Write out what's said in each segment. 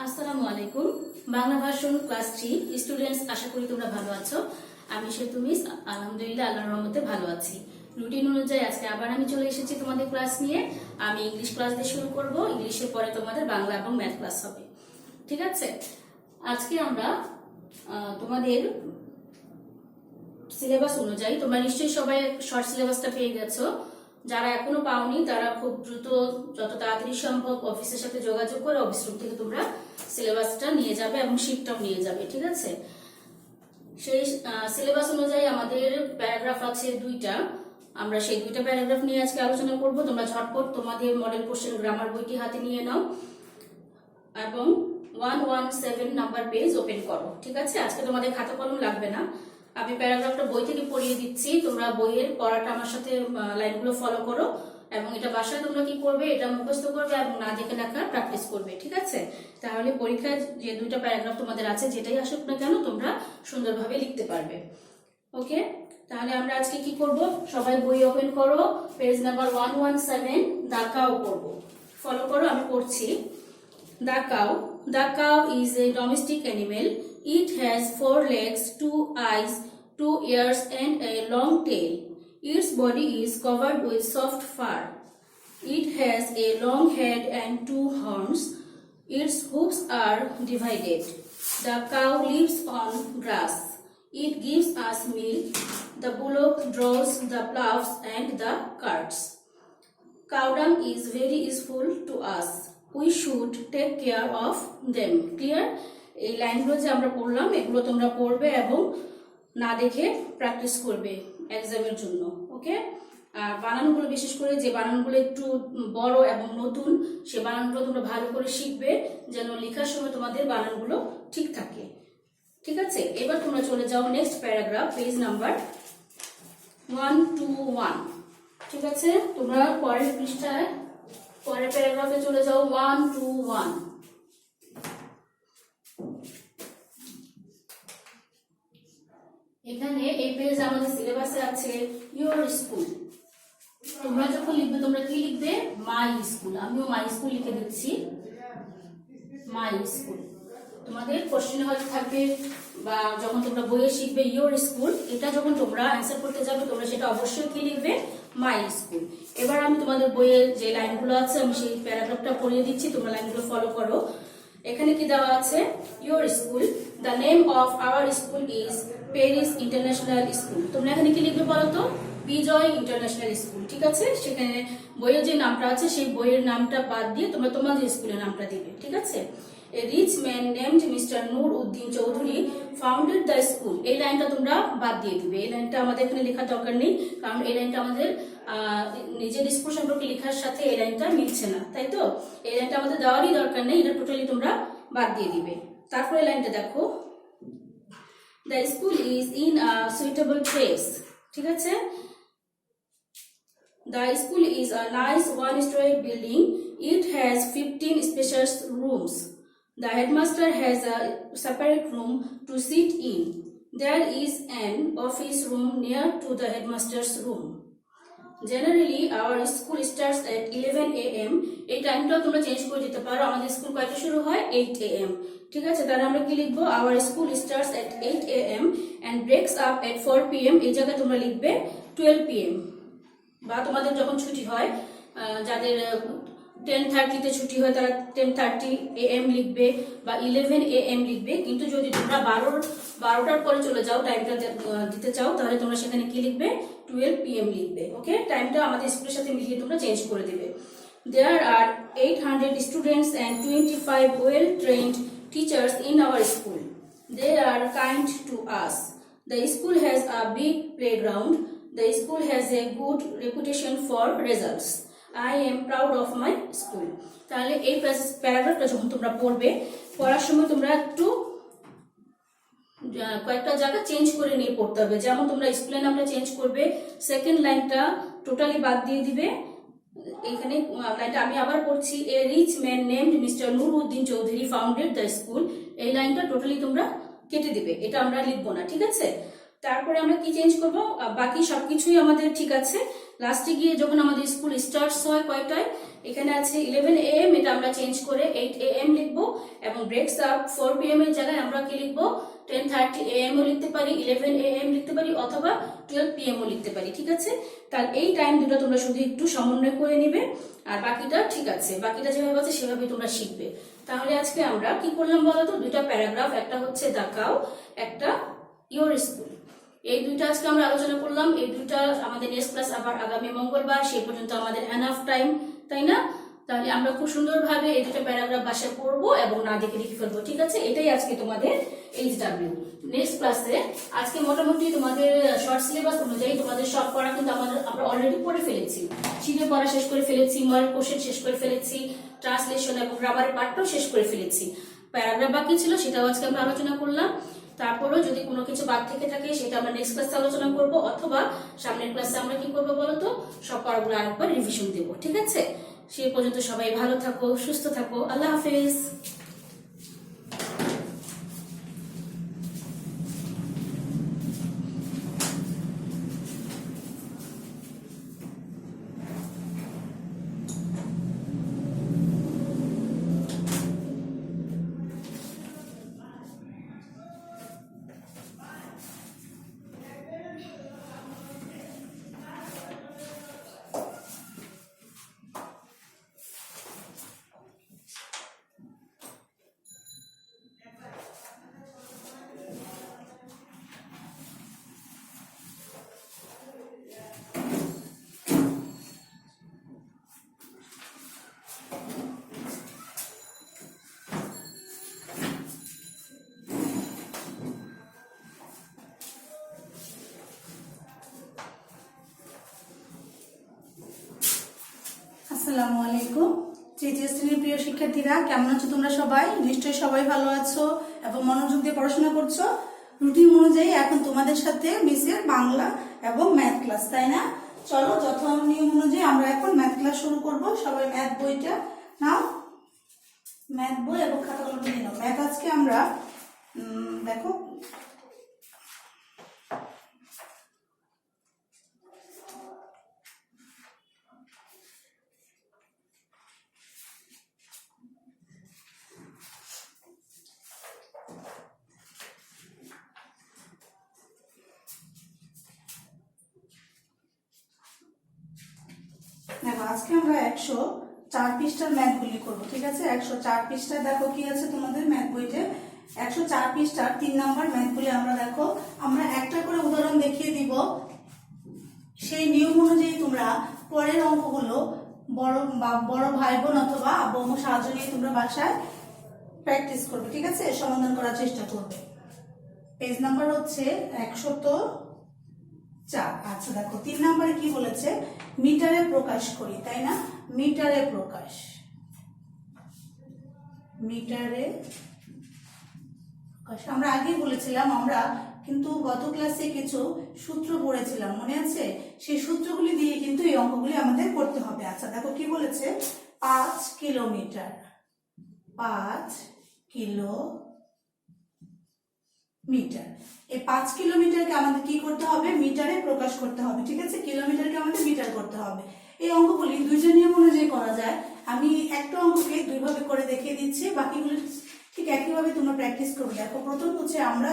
আসসালামু আলাইকুম। Bangla version class 3 students, আশা করি তোমরা ভালো আছো। আমি সেতু মিস, আলহামদুলিল্লাহ আল্লাহর রহমতে ভালো আছি। রুটিন অনুযায়ী আজকে আবার আমি চলে এসেছি তোমাদের ক্লাস নিয়ে। আমি ইংলিশ ক্লাস দিয়ে শুরু করব, ইংলিশের পরে তোমাদের বাংলা এবং ম্যাথ ক্লাস হবে। ঠিক আছে, আজকে আমরা তোমাদের সিলেবাস অনুযায়ী, তোমরা নিশ্চয়ই সবাই শর্ট সিলেবাসটা পেয়ে গেছো। যারা এখনো পাওনি তারা খুব দ্রুত, যত তাড়াতাড়ি সম্ভব অফিসের সাথে যোগাযোগ করে অফিস রুম থেকে তোমরা সিলেবাসটা নিয়ে যাবে এবং শিটটাও নিয়ে যাবে। ঠিক আছে, সেই সিলেবাস অনুযায়ী আমাদের প্যারাগ্রাফ আছে 2টা। আমরা সেই 2টা প্যারাগ্রাফ নিয়ে আজকে আলোচনা করব। তোমরা ঝটপট তোমাদের মডেল কোশ্চেন গ্রামার বইটি হাতে নিয়ে নাও এবং 117 নাম্বার পেজ ওপেন করো। ঠিক আছে, আজকে তোমাদের খাতা কলম লাগবে না, আমি প্যারাগ্রাফটা বই থেকে পড়িয়ে দিচ্ছি। তোমরা বইয়ের পড়াটা আমার সাথে লাইনগুলো ফলো করো এবং এটা বাসায় তোমরা কি করবে, এটা মুখস্থ করবে এবং না দেখে লেখা প্র্যাকটিস করবে। ঠিক আছে, তাহলে পরীক্ষায় যে 2টা প্যারাগ্রাফ তোমাদের আছে, যেটাই আসুক না কেন তোমরা সুন্দরভাবে লিখতে পারবে। ওকে, তাহলে আমরা আজকে কি করব, সবাই বই ওপেন করো, পেজ নাম্বার 117 দা কাউ করব। ফলো করো, আমি পড়ছি। The cow is a domestic animal. It has 4 legs, 2 eyes, 2 ears and a long tail. Its body is covered with soft fur. It has a long head and 2 horns. Its hoofs are divided. The cow lives on grass. It gives us milk. The bullock draws the plows and the carts. Cow dung is very useful to us. We should take care of them. Clear? এই লাইনগুলো যে আমরা পড়লাম, এগুলো তোমরা পড়বে এবং না দেখে প্র্যাকটিস করবে এক্সামের জন্য। ওকে, আর বানানগুলো, বিশেষ করে যে বানানগুলো একটু বড় এবং নতুন, সে বানানগুলো তোমরা ভালো করে শিখবে, যেন লেখার সময় তোমাদের বানানগুলো ঠিক থাকে। ঠিক আছে, এবার তোমরা চলে যাও নেক্সট প্যারাগ্রাফ, পেজ নাম্বার 121। ঠিক আছে, তোমরা পরের পৃষ্ঠায়, পরের প্যারাগ্রাফে চলে যাও 121। এখানে এই পেজ আমাদের সিলেবাসে আছে ইওর স্কুল। তোমরা যখন লিখবে তোমরা কি লিখবে, মাই স্কুল। আমিও মাই স্কুল লিখে দিচ্ছি, মাই স্কুল। তোমাদের কোশ্চেনে হয়তো থাকবে, বা যখন তোমরা বইয়ে শিখবে ইওর স্কুল, এটা যখন তোমরা অ্যান্সার করতে যাবে তোমরা সেটা অবশ্যই কি লিখবে, মাই স্কুল। এবার আমি তোমাদের বইয়ের যে লাইনগুলো আছে আমি সেই প্যারাগ্রাফটা পড়িয়ে দিচ্ছি, তোমরা লাইনগুলো ফলো করো। এখানে কি দেওয়া আছে, your school, the name of our school is Paris international school. তোমরা এখানে কি লিখবে বলো তো, বিজয় ইন্টারন্যাশনাল স্কুল। ঠিক আছে, সেখানে বইয়ের যে নামটা আছে সেই বইয়ের নামটা বাদ দিয়ে তোমরা তোমাদের স্কুলের নামটা দিবে। ঠিক আছে, A rich man named Mr. Nur-Uddin Chowdhury founded the school. এই লাইনটা তোমরা বাদ দিয়ে দিবে, এই লাইনটা আমাদের এখানে লেখার দরকার নেই, কারণ এই লাইনটা আমাদের নিজের স্কুল সম্পর্কে লেখার সাথে এই লাইনটা মিলছে না, তাই তো এই লাইনটা আমাদের দেওয়ারই দরকার নেই, এটা টোটালি তোমরা বাদ দিয়ে দিবে। তারপরে লাইনটা দেখো, The school is in a suitable place. ঠিক আছে, The school is a nice one-story building. It has 15 spacious rooms. The headmaster has a separate room to sit in. There is an office room near to the headmaster's room. Generally, our school starts at 11 a.m. এই টাইমটা তোমরা change করে দিতে পারো, আমাদের school কয়টা শুরু হয়, 8 a.m. ঠিক আছে, তাহলে আমরা কি লিখবো, our school starts at 8 a.m. and breaks up at 4 p.m. এই জায়গায় তোমরা লিখবে 12 p.m. বা তোমাদের যখন ছুটি হয়, যাদের 10:30 তে ছুটি হয় তারা 10:30 a.m. লিখবে বা 11 a.m. লিখবে। কিন্তু যদি তোমরা 12টার পরে চলে যাও, টাইমটা দিতে চাও, তাহলে তোমরা সেখানে কি লিখবে, 12 p.m. লিখবে। ওকে, টাইমটা আমাদের স্কুলের সাথে মিলিয়ে তোমরা চেঞ্জ করে দিবে। There are 800 students and 25 well-trained teachers in our school. They are kind to us. The school has a big playground. The school has a good reputation for results. I am proud of my school. তাহলে এই প্যারাগ্রাফটা যখন তোমরা পড়বে, পড়ার সময় তোমরা একটু কয়েকটা জায়গা চেঞ্জ করে নিয়ে পড়তে হবে। যেমন তোমরা স্কুলের নামটা চেঞ্জ করবে, সেকেন্ড লাইনটা টোটালি বাদ দিয়ে দিবে। এখানে লাইনটা আমি আবার পড়ছি, a rich man named mister Nuruddin Chowdhury founded the school. এই লাইনটা টোটালি তোমরা কেটে দিবে, এটা আমরা লিখবো না। ঠিক আছে, তারপরে আমরা কি চেঞ্জ করব, বাকি সবকিছুই আমাদের ঠিক আছে। লাস্টে গিয়ে যখন আমাদের স্কুল স্টার্টস হয় কয়টায়, এখানে আছে 11 AM, এটা আমরা চেঞ্জ করে 8 AM লিখবো, এবং ব্রেকস আপ 4 PM এর জায়গায় আমরা কি লিখবো 10:30 AM ও লিখতে পারি, 11 AM লিখতে পারি, অথবা 12 PM ও লিখতে পারি। ঠিক আছে, তাহলে এই টাইম দুটো তোমরা শুধু একটু সমন্বয় করে নিবে, আর বাকিটা ঠিক আছে, বাকিটা যেভাবে আছে সেভাবে তোমরা শিখবে। তাহলে আজকে আমরা কি করলাম বলো তো, দুইটা প্যারাগ্রাফ, একটা হচ্ছে দ্য কাউ, একটা ইওর স্কুল, এই দুইটা আজকে আমরা আলোচনা করলাম। এই দুইটা আমাদের নেক্সট ক্লাস আবার আগামী মঙ্গলবার, সেই পর্যন্ত আমাদের এনাফ টাইম, তাই না? তাহলে আমরা খুব সুন্দরভাবে এই দুটো প্যারাগ্রাফ বাসায় পড়বো এবং না দেখে লিখে ফেলবো। ঠিক আছে, এটাই আজকে তোমাদের HW। নেক্সট ক্লাসে আজকে মোটামুটি তোমাদের শর্ট সিলেবাস অনুযায়ী তোমাদের সব পড়া কিন্তু আমরা অলরেডি পড়ে ফেলেছি। শিখে পড়া শেষ করে ফেলেছি, মডেল কোশ্চেন শেষ করে ফেলেছি, ট্রান্সলেশন এবং গ্রামারের পার্টটাও শেষ করে ফেলেছি। প্যারাগ্রাফ বাকি ছিল, সেটাও আজকে আমরা আলোচনা করলাম। তারপরও যদি কোনো কিছু বাদ থেকে থাকে সেটা আমরা নেক্সট ক্লাসে আলোচনা করব, অথবা সামনের ক্লাসে আমরা কি করবো বলতো, সব পড়াগুলো আরেকবার রিভিশন দেবো। ঠিক আছে, সেই পর্যন্ত সবাই ভালো থাকো, সুস্থ থাকো, আল্লাহ হাফেজ। আসসালামু আলাইকুম। তৃতীয় শ্রেণীর প্রিয় শিক্ষার্থীরা, কেমন আছো তোমরা সবাই? নিশ্চয়ই সবাই ভালো আছো এবং মনোযোগ দিয়ে পড়াশোনা করছো। রুটিন অনুযায়ী এখন তোমাদের সাথে মিসের বাংলা এবং ম্যাথ ক্লাস, তাই না? চলো, যথা নিয়ম অনুযায়ী আমরা এখন ম্যাথ ক্লাস শুরু করব। সবাই ম্যাথ বইটা নাও, ম্যাথ বই এবং খাতা কলম নিয়ে নাও। ম্যাথ আজকে আমরা দেখো আজকে আমরা 104 পৃষ্ঠার ম্যাথগুলি করবো। ঠিক আছে, 104 পৃষ্ঠায় দেখো কি আছে তোমাদের ম্যাথ বইতে। 104 পৃষ্ঠার 3 নম্বর ম্যাথগুলি আমরা দেখো, আমরা একটা করে উদাহরণ দেখিয়ে দিব। সেই নিয়ম অনুযায়ী তোমরা পরের অঙ্কগুলো বড় ভাই বোন অথবা আব্বু আম্মুর সাহায্য নিয়ে তোমরা বাসায় প্র্যাকটিস করবে। ঠিক আছে, সমাধান করার চেষ্টা করবে। পেজ নাম্বার হচ্ছে 104। আচ্ছা দেখো, 3 নম্বরে কি বলেছে, মিটারে প্রকাশ করি, তাই না? মিটারে প্রকাশ, মিটারে প্রকাশ আমরা আগেই বলেছিলাম, আমরা কিন্তু গত ক্লাসে কিছু সূত্র পড়েছিলাম, মনে আছে? সেই সূত্রগুলি দিয়ে কিন্তু এই অঙ্কগুলি আমাদের করতে হবে। আচ্ছা দেখো কি বলেছে, 5 কিলোমিটার, 5 কিলোমিটার। এই 5 কিলোমিটারকে আমাদের কি করতে হবে, মিটারে প্রকাশ করতে হবে। ঠিক আছে, কিলোমিটারকে আমাদের মিটার করতে হবে। এই অঙ্কগুলি দুইটা নিয়ম অনুযায়ী করা যায়। আমি একটা অঙ্ককে দুইভাবে করে দেখিয়ে দিচ্ছি, বাকিগুলো ঠিক একইভাবে তোমরা প্র্যাকটিস করবে। দেখো, প্রথম হচ্ছে আমরা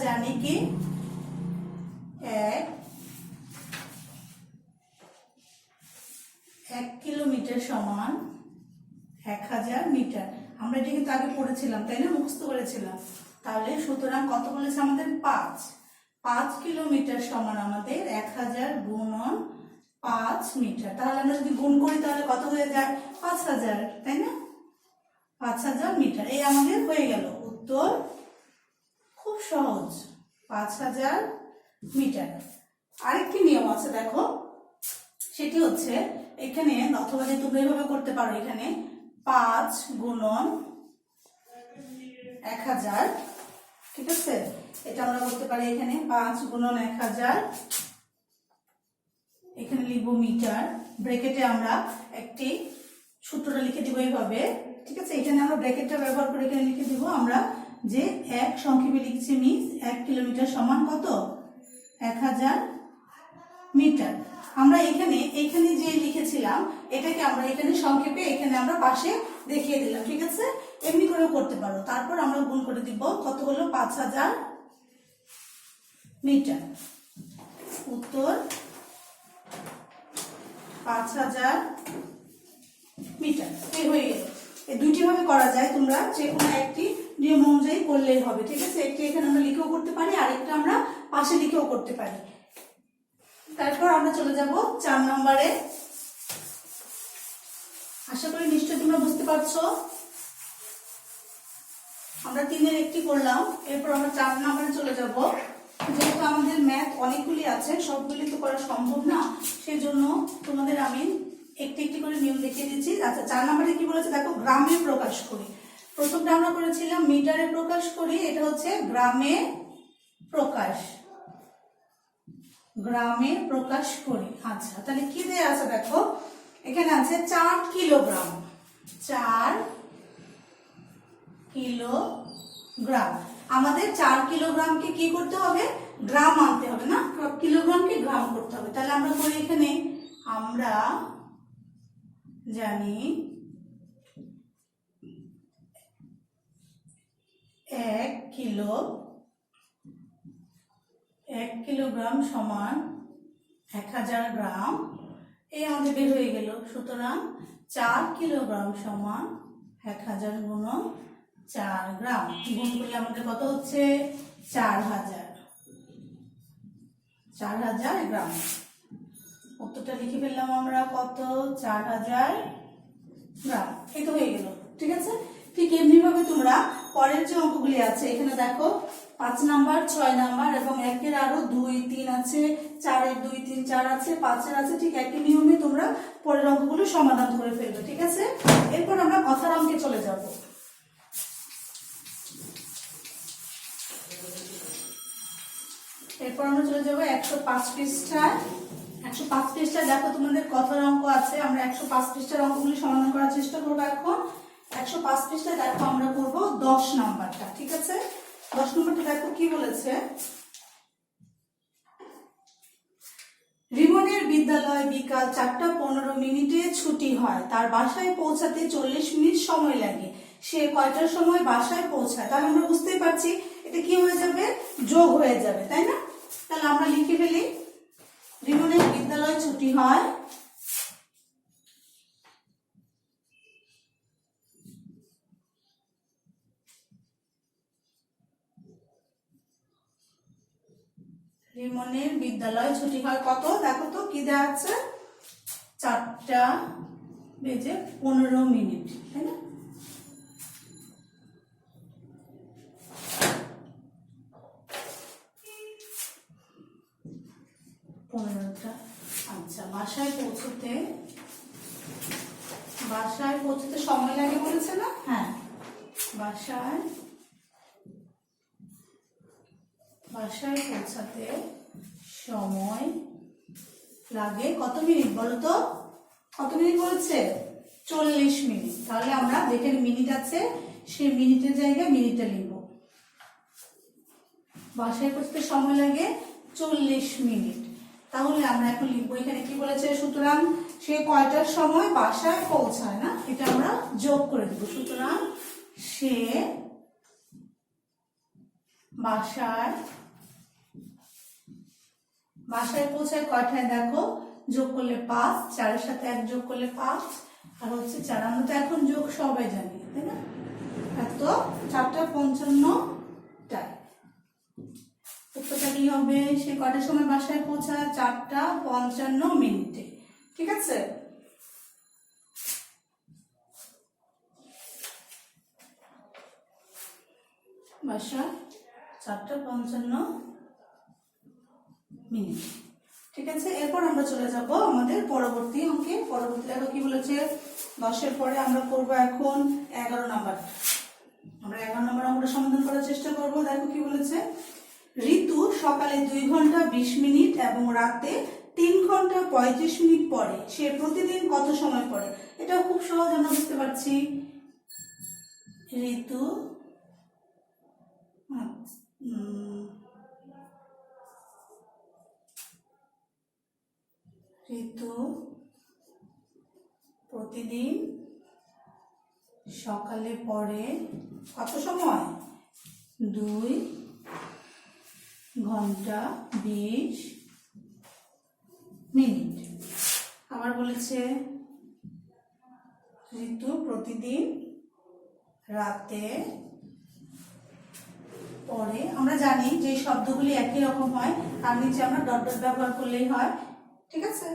জানি কি 1 কিলোমিটার সমান 1000 মিটার। আমরা এটা কিন্তু আগে পড়েছিলাম, তাই না? মুখস্থ করেছিলাম। তাহলে সুতরাং কত বলেছে আমাদের, 5 কিলোমিটার সমান আমাদের 1000 গুণন 5 মিটার। তাহলে আমরা যদি গুণ করি তাহলে কত হয়ে যায়, 5000, তাই না? 5000 মিটার। এই আমাদের হয়ে গেল উত্তর, খুব সহজ, 5000 মিটার। আরেকটি নিয়ম আছে দেখো, সেটি হচ্ছে এখানে, অথবা যে তোমরা এইভাবে করতে পারো, এখানে 5 গুণন 1000, ঠিক আছে? এটা আমরা করতে পারি, এখানে 5 গুণন 1000, এখানে লিখবো মিটার, ব্র্যাকেটে আমরা একটি সূত্রটা লিখে দিব এইভাবে। ঠিক আছে, এখানে আমরা ব্র্যাকেটটা ব্যবহার করে এখানে লিখে দিব আমরা যে 1 সংক্ষেপে লিখছি, মিন্স 1 কিলোমিটার সমান কত, 1000 মিটার। আমরা এখানে যে লিখেছিলাম এটাকে আমরা এখানে সংক্ষেপে এখানে আমরা পাশে দেখিয়ে দিলাম, ঠিক আছে? এমনি করেও করতে পারো। তারপর আমরা গুণ করে দিব, কত হলো? 5000 মিটার। উত্তর 5000 মিটার। এই হয়ে গেল। এই দুইটি ভাবে করা যায়, তোমরা যে কোনো একটি নিয়ম অনুযায়ী করলেই হবে, ঠিক আছে? একটি এখানে আমরা লিখেও করতে পারি, আরেকটা আমরা পাশে লিখেও করতে পারি। তারপর আমরা চলে যাব 4 নম্বরে। আশা করি নিশ্চয়ই তোমরা বুঝতে পারছো। আমরা 3-এর একটি করলাম, এরপর আমরা 4 নম্বরে চলে যাব। যেহেতু আমাদের ম্যাথ অনেকগুলি আছে, সবগুলি তো করা সম্ভব না, সেজন্য তোমাদের আমি একটি একটি করে নিয়ম দেখিয়ে দিচ্ছি। আচ্ছা, 4 নম্বরে কি বলেছে দেখো, গ্রামে প্রকাশ করি। প্রথমটা আমরা করেছিলাম মিটারে প্রকাশ করি, এটা হচ্ছে গ্রামে প্রকাশ, গ্রামে প্রকাশ করি। আচ্ছা, তাহলে কি দেয়া আছে দেখো, এখানে আছে 4 কিলোগ্রাম, 4 কিলোগ্রাম। আমাদের 4 কিলোগ্রামকে কি করতে হবে? গ্রাম আনতে হবে না, কিলোগ্রামকে গ্রাম করতে হবে। তাহলে আমরা করি, এখানে আমরা জানি 1 কিলোগ্রাম সমান 1000 গ্রাম। এই আমাদের বের হয়ে গেল। সুতরাং 4 কিলোগ্রাম সমান 1000 গুণন 4 গ্রাম। গুণ করলে আমাদের কত হচ্ছে? 4000 গ্রাম। উত্তরটা লিখে ফেললাম আমরা, কত? 4000 গ্রাম। এই তো হয়ে গেল, ঠিক আছে? ঠিক এমনি ভাবে তোমরা পরের যে অঙ্কগুলি আছে, এখানে দেখো 5 নাম্বার, 6 নাম্বার এবং 1-এর আরো 2, 3 আছে, 4-এর 2, 3, 4 আছে, 5-এর আছে। ঠিক একই নিয়মে তোমরা পরের অঙ্কগুলো সমাধান করে ফেলবে, ঠিক আছে? এরপর আমরা কথার অঙ্কে চলে যাব। এরপর আমরা চলে যাব 105 পৃষ্ঠায়। 105 পৃষ্ঠায় দেখো তোমাদের কথার অঙ্ক আছে। আমরা 105 পৃষ্ঠার অঙ্কগুলি সমাধান করার চেষ্টা করবো এখন। 105 পৃষ্ঠায় দেখো আমরা করব 10 নাম্বারটা, ঠিক আছে? 10 নম্বরটা দেখো কি বলেছে, রিমনের বিদ্যালয় বিকাল 4:15 ছুটি হয়, তার বাসায় পৌঁছাতে 40 মিনিট সময় লাগে। সে কয়টার সময় বাসায় পৌঁছায়? তাহলে আমরা বুঝতেই পারছি এটা কি হয়ে যাবে, যোগ হয়ে যাবে, তাই না? তাহলে আমরা লিখে ফেলি, রিমনের বিদ্যালয় ছুটি হয় রিমনের বিদ্যালয় ছুটি হয় কত? দেখো তো কি দেওয়া আছে, 4:15, তাই না? আচ্ছা, বাসায় পৌঁছতে সময় লাগে বলেছে না? হ্যাঁ, বাসায় পৌঁছাতে সময় লাগে কত মিনিট বলো তো? কত মিনিট বলেছে? 40 মিনিট। তাহলে আমরা যেখানে মিনিট আছে সেই মিনিটের জায়গায় মিনিটে লিখব। বাসায় পৌঁছতে সময় লাগে 40 মিনিট। তাহলে আমরা এখন লিখবো, এখানে কি বলেছে, সুতরাং সে কয়টার সময় বাসায় পৌঁছায়, না? এটা আমরা যোগ করে দেব। সুতরাং সে বাসায় পৌঁছায় কয়টায়? দেখো, যোগ করলে 5, 4-এর সাথে 1 যোগ করলে 5, আর হচ্ছে 4। আমরা তো এখন যোগ সবাই জানি, তাই না? এত 4:55টায়। উত্তরটা কি হবে, সে কয়টার সময় বাসায় পৌঁছায়? 4:55 ঠিক আছে? বাসা 4:55, ঠিক আছে? এরপর আমরা চলে যাব আমাদের পরবর্তী অঙ্কে। পরবর্তী দেখো কি বলেছে, 10-এর পরে আমরা করব এখন 11 নাম্বার। আমরা 11 নম্বর অঙ্কটা সমাধান করার চেষ্টা করব। দেখো কি বলেছে, ঋতু সকালে 2 ঘন্টা 20 মিনিট এবং রাতে 3 ঘন্টা 35 মিনিট পড়ে। সে প্রতিদিন কত সময় পড়ে? এটা খুব সহজ, আমরা বুঝতে পারছি। ঋতু প্রতিদিন সকালে পড়ে কত সময়? 2 ঘন্টা 20 মিনিট। আবার বলেছে ঋতু প্রতিদিন রাতে পড়ে। আমরা জানি যে শব্দগুলি একই রকম হয় তার নিচে আমরা ডট ডট ব্যবহার করলেই হয়, ঠিক আছে।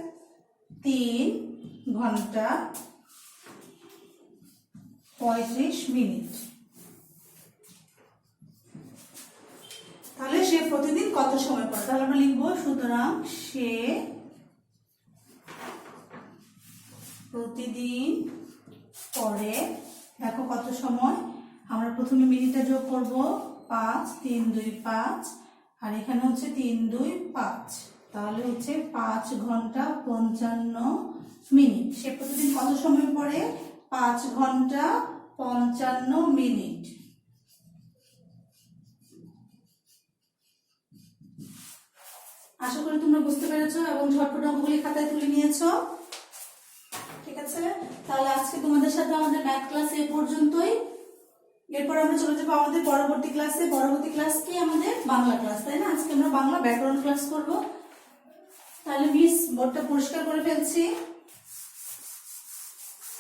3 ঘন্টা 35 মিনিট। তাহলে সে প্রতিদিন কত সময় পড়ে? তাহলে আমরা লিখবো সুতরাং সে প্রতিদিন পড়ে, দেখো কত সময়। আমরা প্রথমে মিনিটে যোগ করব 5, 3 2 5, আর এখানে হচ্ছে 3 2 5, তাহলে হচ্ছে 5 ঘন্টা 55 মিনিট। সে প্রতিদিন কত সময় পড়ে? 5 ঘন্টা 55 মিনিট। আশা করি তোমরা বুঝতে পেরেছো এবং ঝটপট অঙ্কগুলি খাতায় তুলে নিয়েছো, ঠিক আছে। তাহলে আজকে তোমাদের সাথে আমাদের ম্যাথ ক্লাস এই পর্যন্তই। এরপর আমরা চলে যাবো আমাদের পরবর্তী ক্লাসে। পরবর্তী ক্লাস কি? আমাদের বাংলা ক্লাস, তাই না? আজকে আমরা বাংলা ব্যাকরণ ক্লাস করব। তাহলে মিস বোর্ডটা পরিষ্কার করে ফেলছি।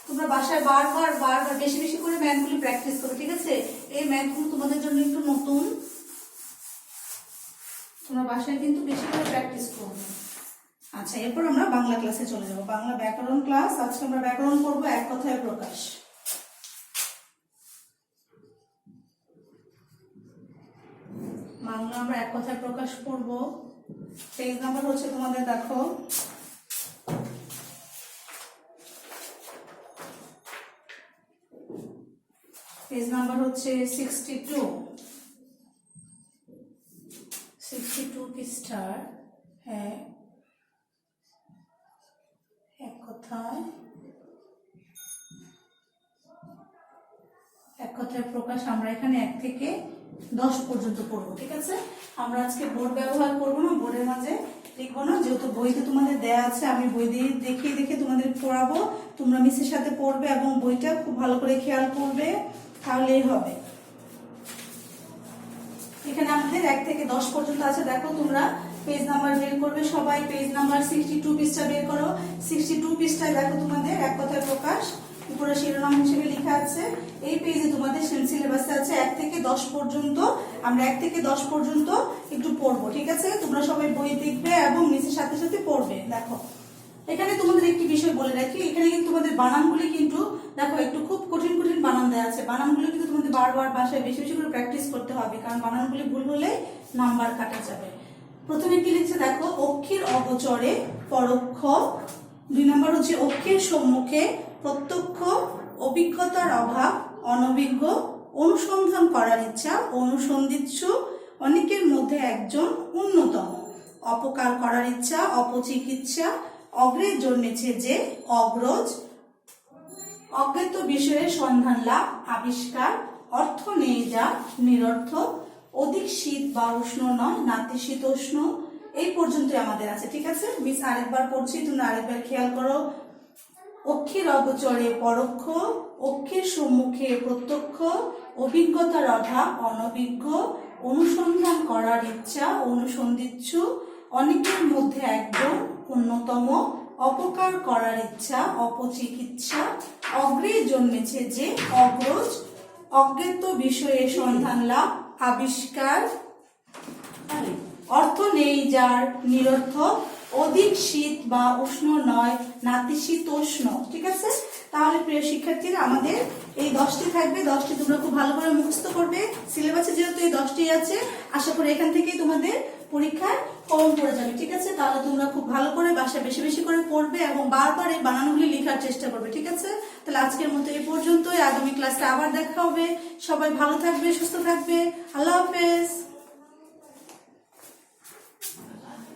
তোমরা বাসায় বারবার বারবার বেশি বেশি করে ম্যাথগুলি প্র্যাকটিস করো, ঠিক আছে। এই ম্যাথগুলো তোমাদের জন্য একটু নতুন, তোমরা বাসায় কিন্তু বেশি করে প্র্যাকটিস করবে। আচ্ছা, এরপর আমরা বাংলা ক্লাসে চলে যাব। বাংলা ব্যাকরণ ক্লাস। আজকে আমরা ব্যাকরণ করব এক কথায় প্রকাশ। বাংলা আমরা এক কথায় প্রকাশ করব। পেজ নাম্বার হচ্ছে তোমাদের, দেখো, পেজ নাম্বার হচ্ছে 62 পৃষ্ঠার এক কথায় প্রকাশ। আমরা এখানে 1 থেকে 10 পর্যন্ত পড়বো, ঠিক আছে। আমরা আজকে বোর্ড ব্যবহার করবো না, বোর্ডের মাঝে লিখবো না, যেহেতু বইতে তোমাদের দেয়া আছে। আমি বই দিয়ে দেখিয়ে দেখে তোমাদের পড়াবো, তোমরা মিসের সাথে পড়বে এবং বইটা খুব ভালো করে খেয়াল করবে, তাহলেই হবে। এখানে আমাদের 1 থেকে 10 পর্যন্ত আছে। দেখো, তোমরা পেজ নাম্বার বের করবে সবাই। পেজ নাম্বার 62 পৃষ্ঠা বের করো। 62 পৃষ্ঠায় দেখো তোমাদের এক কথায় প্রকাশ উপরে শিরোনাম হিসেবে লেখা আছে। এই পেজে তোমাদের সিলেবাসে আছে 1 থেকে 10 পর্যন্ত। আমরা 1 থেকে 10 পর্যন্ত একটু পড়বো, ঠিক আছে। তোমরা সবাই বই দেখবে এবং মিসের সাথে সাথে পড়বে। দেখো, এখানে তোমাদের একটি বিষয় বলে রাখি, এখানে কিন্তু তোমাদের বানানগুলি কিন্তু দেখো একটু খুব কঠিন কঠিন বানান দেওয়া আছে। বানানগুলি কিন্তু তোমাদের বারবার বাসায় বেশি বেশি করে প্র্যাকটিস করতে হবে, কারণ বানানগুলি ভুল হলে নাম্বার কাটা যাবে। প্রথমে কি লিখছে দেখো, অক্ষের অগোচরে পরোক্ষ। 2 নম্বর হচ্ছে অক্ষের সম্মুখে প্রত্যক্ষ, অভিজ্ঞতার অভাব, অনভিজ্ঞ, অনুসন্ধান করার ইচ্ছা, অনুসন্ধিৎসু, অনেকের মধ্যে একজন, অন্যতম, অপকার করার ইচ্ছা, অপচিকিৎসা, অগ্রের জন্মেছে যে, অগ্রজ, অজ্ঞাত বিষয়ের সন্ধান লাভ, আবিষ্কার, অর্থ নেই যা, নিরর্থক, অধিক শীত বা উষ্ণ নয়, নাতিশীতোষ্ণ। এই পর্যন্তই আমাদের আছে, ঠিক আছে। মিস আরেকবার পড়ছি, তোমরা আরেকবার খেয়াল করো। অক্ষের অগোচরে পরোক্ষ, অক্ষের সম্মুখে প্রত্যক্ষ, অভিজ্ঞতার অভাব, অনভিজ্ঞ, অনুসন্ধান করার ইচ্ছা, অনুসন্ধিৎসু, অনেকের মধ্যে একজন, অন্যতম, অপকার করার ইচ্ছা, অপচিকিৎসা, অগ্রে জন্মেছে যে, অগ্রজ, অজ্ঞাত বিষয়ে সন্ধান লাভ, আবিষ্কার, অর্থ নেই যার, নিরর্থক, অধিক শীত বা উষ্ণ নয়, নাতিশীতোষ্ণ, ঠিক আছে। তাহলে প্রিয় শিক্ষার্থীরা, আমাদের এই 10টি থাকবে। 10টি তোমরা খুব ভালো করে মুখস্থ করবে। সিলেবাসে যেহেতু এই 10টি আছে, আশা করি এখান থেকেই তোমাদের পরীক্ষায় কমন পড়ে যাবে, ঠিক আছে। তাহলে তোমরা খুব ভালো করে বাসায় বেশি বেশি করে পড়বে এবং বারবার এই বানানগুলি লেখার চেষ্টা করবে, ঠিক আছে। তাহলে আজকের মতো এই পর্যন্তই। আগামী ক্লাসে আবার দেখা হবে। সবাই ভালো থাকবে, সুস্থ থাকবে। আল্লাহ হাফেজ।